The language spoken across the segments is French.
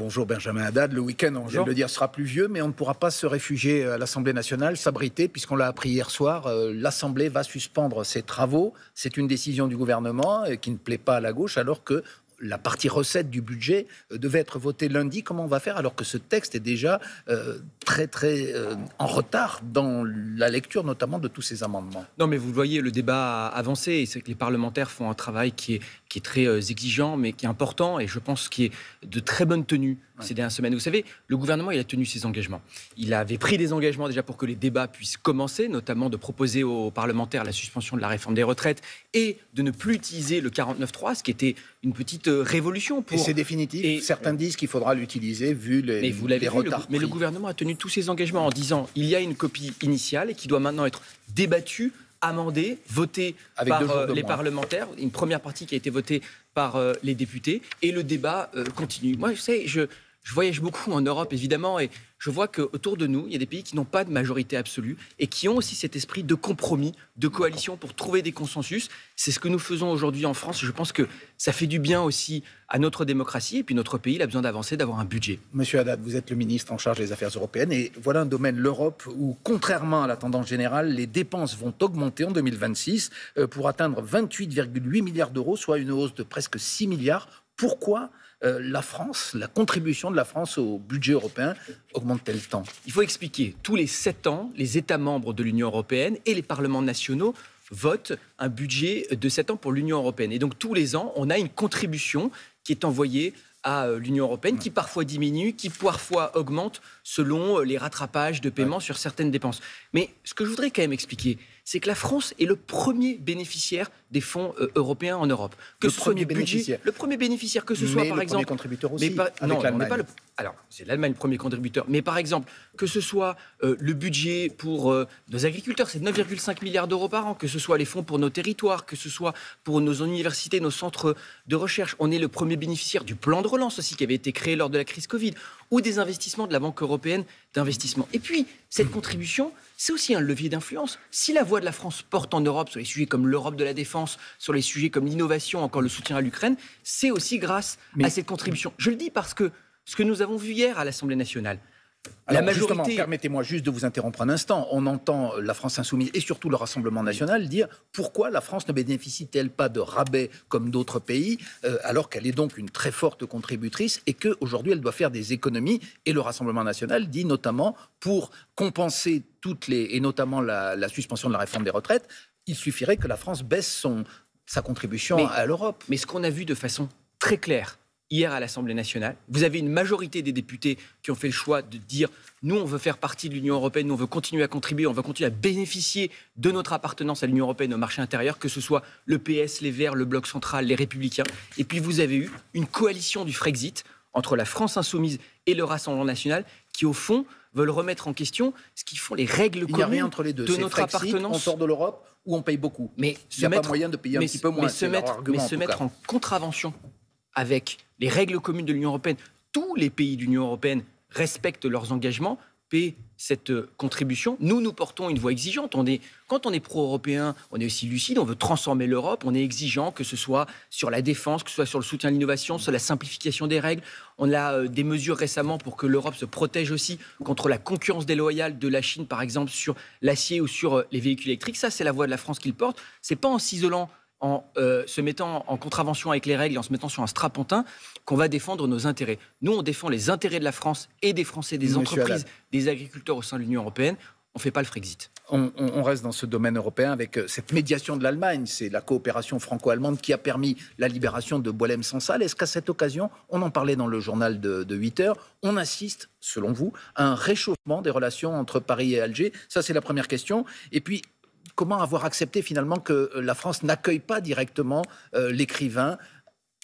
Bonjour Benjamin Haddad. Le week-end, on vient de le dire, sera pluvieux, mais on ne pourra pas se réfugier à l'Assemblée nationale, s'abriter, puisqu'on l'a appris hier soir. L'Assemblée va suspendre ses travaux. C'est une décision du gouvernement qui ne plaît pas à la gauche, alors que la partie recette du budget devait être votée lundi. Comment on va faire alors que ce texte est déjà très en retard dans la lecture notamment de tous ces amendements? Non, mais vous voyez, le débat a avancé et c'est que les parlementaires font un travail qui est très exigeant, mais qui est important et je pense qui est de très bonne tenue ces dernières semaines. Vous savez, le gouvernement, il a tenu ses engagements. Il avait pris des engagements déjà pour que les débats puissent commencer, notamment de proposer aux parlementaires la suspension de la réforme des retraites et de ne plus utiliser le 49.3, ce qui était une petite révolution. Et c'est définitif. Et certains disent qu'il faudra l'utiliser vu les retards. Mais le gouvernement a tenu tous ses engagements en disant il y a une copie initiale et qui doit maintenant être débattue, amendée, votée par les parlementaires. Une première partie qui a été votée par les députés. Et le débat continue. Moi, je voyage beaucoup en Europe, évidemment, et je vois qu'autour de nous, il y a des pays qui n'ont pas de majorité absolue et qui ont aussi cet esprit de compromis, de coalition pour trouver des consensus. C'est ce que nous faisons aujourd'hui en France. Je pense que ça fait du bien aussi à notre démocratie. Et puis notre pays, il a besoin d'avancer, d'avoir un budget. Monsieur Haddad, vous êtes le ministre en charge des Affaires européennes. Et voilà un domaine, l'Europe, où, contrairement à la tendance générale, les dépenses vont augmenter en 2026 pour atteindre 28,8 milliards d'euros, soit une hausse de presque 6 milliards. Pourquoi la France, la contribution de la France au budget européen augmente-t-elle tant? Il faut expliquer. Tous les 7 ans, les États membres de l'Union européenne et les parlements nationaux votent un budget de 7 ans pour l'Union européenne. Et donc tous les ans, on a une contribution qui est envoyée à l'Union européenne, qui parfois diminue, qui parfois augmente selon les rattrapages de paiement sur certaines dépenses. Mais ce que je voudrais quand même expliquer, c'est que la France est le premier bénéficiaire des fonds européens en Europe. Que ce soit du budget, le premier bénéficiaire, que ce soit par exemple... le premier contributeur aussi, non, on n'est pas le... Alors, c'est l'Allemagne le premier contributeur. Mais par exemple, que ce soit le budget pour nos agriculteurs, c'est 9,5 milliards d'euros par an, que ce soit les fonds pour nos territoires, que ce soit pour nos universités, nos centres de recherche. On est le premier bénéficiaire du plan de relance aussi, qui avait été créé lors de la crise Covid, ou des investissements de la Banque européenne d'investissement. Et puis, cette contribution, c'est aussi un levier d'influence. Si la voix de la France porte en Europe sur les sujets comme l'Europe de la défense, sur les sujets comme l'innovation, encore le soutien à l'Ukraine, c'est aussi grâce à cette contribution. Je le dis parce que ce que nous avons vu hier à l'Assemblée nationale, alors, la majorité... Justement, permettez-moi juste de vous interrompre un instant. On entend la France insoumise et surtout le Rassemblement national dire pourquoi la France ne bénéficie-t-elle pas de rabais comme d'autres pays alors qu'elle est donc une très forte contributrice et qu'aujourd'hui elle doit faire des économies. Et le Rassemblement national dit notamment pour compenser et notamment la suspension de la réforme des retraites, il suffirait que la France baisse sa contribution à l'Europe. Mais ce qu'on a vu de façon très claire hier à l'Assemblée nationale, vous avez une majorité des députés qui ont fait le choix de dire « nous, on veut faire partie de l'Union européenne, nous, on veut continuer à contribuer, on veut continuer à bénéficier de notre appartenance à l'Union européenne, au marché intérieur, que ce soit le PS, les Verts, le Bloc central, les Républicains. » Et puis vous avez eu une coalition du Frexit entre la France insoumise et le Rassemblement national qui, au fond, veulent remettre en question ce qui font les règles communes. Il n'y a rien entre les deux. De notre Frexit, appartenance. On sort de l'Europe ou on paye beaucoup. Mais il n'y a pas moyen de payer un petit peu moins. Mais se mettre en contravention avec les règles communes de l'Union européenne, tous les pays de l'Union européenne respectent leurs engagements, paient cette contribution. Nous portons une voix exigeante. Quand on est pro-européen, on est aussi lucide, on veut transformer l'Europe, on est exigeant, que ce soit sur la défense, que ce soit sur le soutien à l'innovation, sur la simplification des règles. On a des mesures récemment pour que l'Europe se protège aussi contre la concurrence déloyale de la Chine, par exemple, sur l'acier ou sur les véhicules électriques. Ça, c'est la voix de la France qu'il porte. C'est pas en s'isolant, en se mettant en contravention avec les règles, en se mettant sur un strapontin, qu'on va défendre nos intérêts. Nous, on défend les intérêts de la France et des Français, des entreprises, des agriculteurs au sein de l'Union européenne. On ne fait pas le Frexit. On reste dans ce domaine européen avec cette médiation de l'Allemagne. C'est la coopération franco-allemande qui a permis la libération de Boualem-Sansal. Est-ce qu'à cette occasion, on en parlait dans le journal de 8 heures, on assiste, selon vous, à un réchauffement des relations entre Paris et Alger? Ça, c'est la première question. Et puis, comment avoir accepté finalement que la France n'accueille pas directement l'écrivain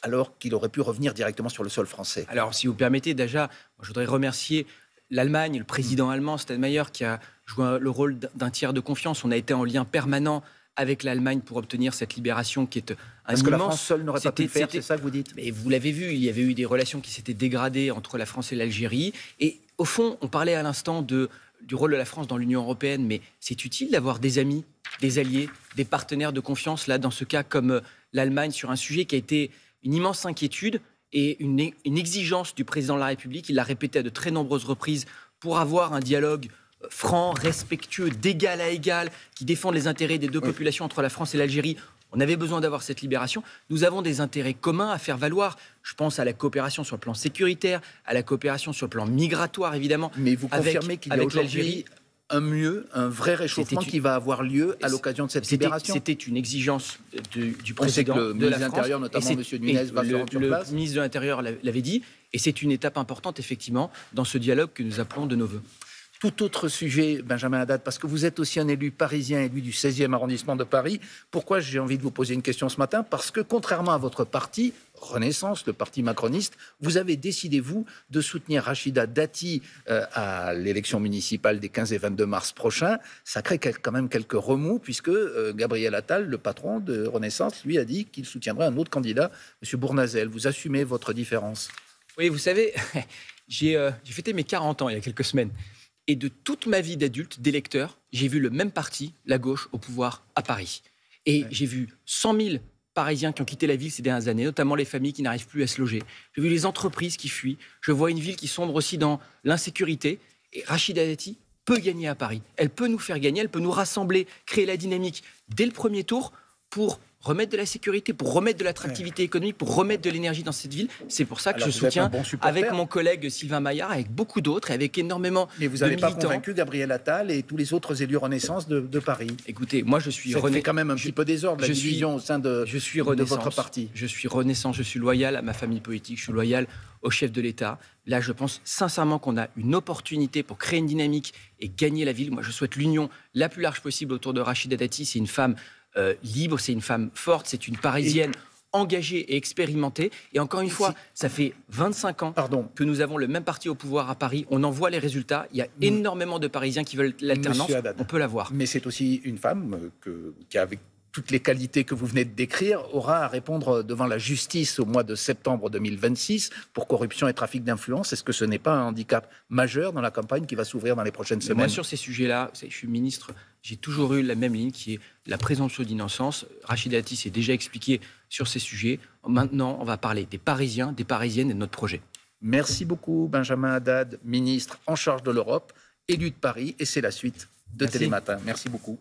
alors qu'il aurait pu revenir directement sur le sol français? Alors, si vous permettez, déjà, je voudrais remercier l'Allemagne, le président allemand, Steinmeier, qui a joué le rôle d'un tiers de confiance. On a été en lien permanent avec l'Allemagne pour obtenir cette libération qui est Parce que la France seule n'aurait pas pu le faire, c'est ça que vous dites? Mais vous l'avez vu, il y avait eu des relations qui s'étaient dégradées entre la France et l'Algérie. Et au fond, on parlait à l'instant du rôle de la France dans l'Union européenne, mais c'est utile d'avoir des amis, des alliés, des partenaires de confiance, là, dans ce cas, comme l'Allemagne, sur un sujet qui a été une immense inquiétude. et une exigence du président de la République. Il l'a répété à de très nombreuses reprises pour avoir un dialogue franc, respectueux, d'égal à égal, qui défende les intérêts des deux populations entre la France et l'Algérie. On avait besoin d'avoir cette libération. Nous avons des intérêts communs à faire valoir. Je pense à la coopération sur le plan sécuritaire, à la coopération sur le plan migratoire, évidemment. Mais vous confirmez qu'il y a aujourd'hui un vrai réchauffement qui va avoir lieu à l'occasion de cette libération? C'était une exigence du président le de la ministre de l'Intérieur, notamment M. Nunez, va se rendre sur place. Le ministre de l'Intérieur l'avait dit. Et c'est une étape importante, effectivement, dans ce dialogue que nous appelons de nos voeux. Tout autre sujet, Benjamin Haddad, parce que vous êtes aussi un élu parisien, élu du 16e arrondissement de Paris. Pourquoi j'ai envie de vous poser une question ce matin? Parce que contrairement à votre parti, Renaissance, le parti macroniste, vous avez décidé, vous, de soutenir Rachida Dati à l'élection municipale des 15 et 22 mars prochains. Ça crée quand même quelques remous, puisque Gabriel Attal, le patron de Renaissance, lui a dit qu'il soutiendrait un autre candidat, M. Bournazel. Vous assumez votre différence? Oui, vous savez, j'ai fêté mes 40 ans il y a quelques semaines. Et de toute ma vie d'adulte, d'électeur, j'ai vu le même parti, la gauche, au pouvoir à Paris. Et j'ai vu 100 000 Parisiens qui ont quitté la ville ces dernières années, notamment les familles qui n'arrivent plus à se loger. J'ai vu les entreprises qui fuient. Je vois une ville qui sombre aussi dans l'insécurité. Et Rachida Dati peut gagner à Paris. Elle peut nous faire gagner, elle peut nous rassembler, créer la dynamique dès le premier tour pour remettre de la sécurité, pour remettre de l'attractivité économique, pour remettre de l'énergie dans cette ville. C'est pour ça que je soutiens avec mon collègue Sylvain Maillard, avec beaucoup d'autres et avec énormément de militants. Mais vous n'avez pas convaincu Gabriel Attal et tous les autres élus Renaissance de Paris? Écoutez, moi je suis Renaissance. Ça fait quand même un petit peu désordre, la division au sein de votre parti. Je suis Renaissance, je suis loyal à ma famille politique, je suis loyal au chef de l'État. Là, je pense sincèrement qu'on a une opportunité pour créer une dynamique et gagner la ville. Moi, je souhaite l'union la plus large possible autour de Rachida Dati. C'est une femme libre, c'est une femme forte, c'est une Parisienne engagée et expérimentée. Et encore une fois, ça fait 25 ans que nous avons le même parti au pouvoir à Paris. On en voit les résultats. Il y a énormément de Parisiens qui veulent l'alternance. On peut l'avoir. Mais c'est aussi une femme qui a, avec toutes les qualités que vous venez de décrire, aura à répondre devant la justice au mois de septembre 2026 pour corruption et trafic d'influence. Est-ce que ce n'est pas un handicap majeur dans la campagne qui va s'ouvrir dans les prochaines semaines? Moi, sur ces sujets-là, je suis ministre, j'ai toujours eu la même ligne qui est la présomption d'innocence. Rachida Dati s'est déjà expliqué sur ces sujets. Maintenant, on va parler des Parisiens, des Parisiennes et de notre projet. Merci beaucoup, Benjamin Haddad, ministre en charge de l'Europe, élu de Paris, et c'est la suite de Télématin. Merci beaucoup.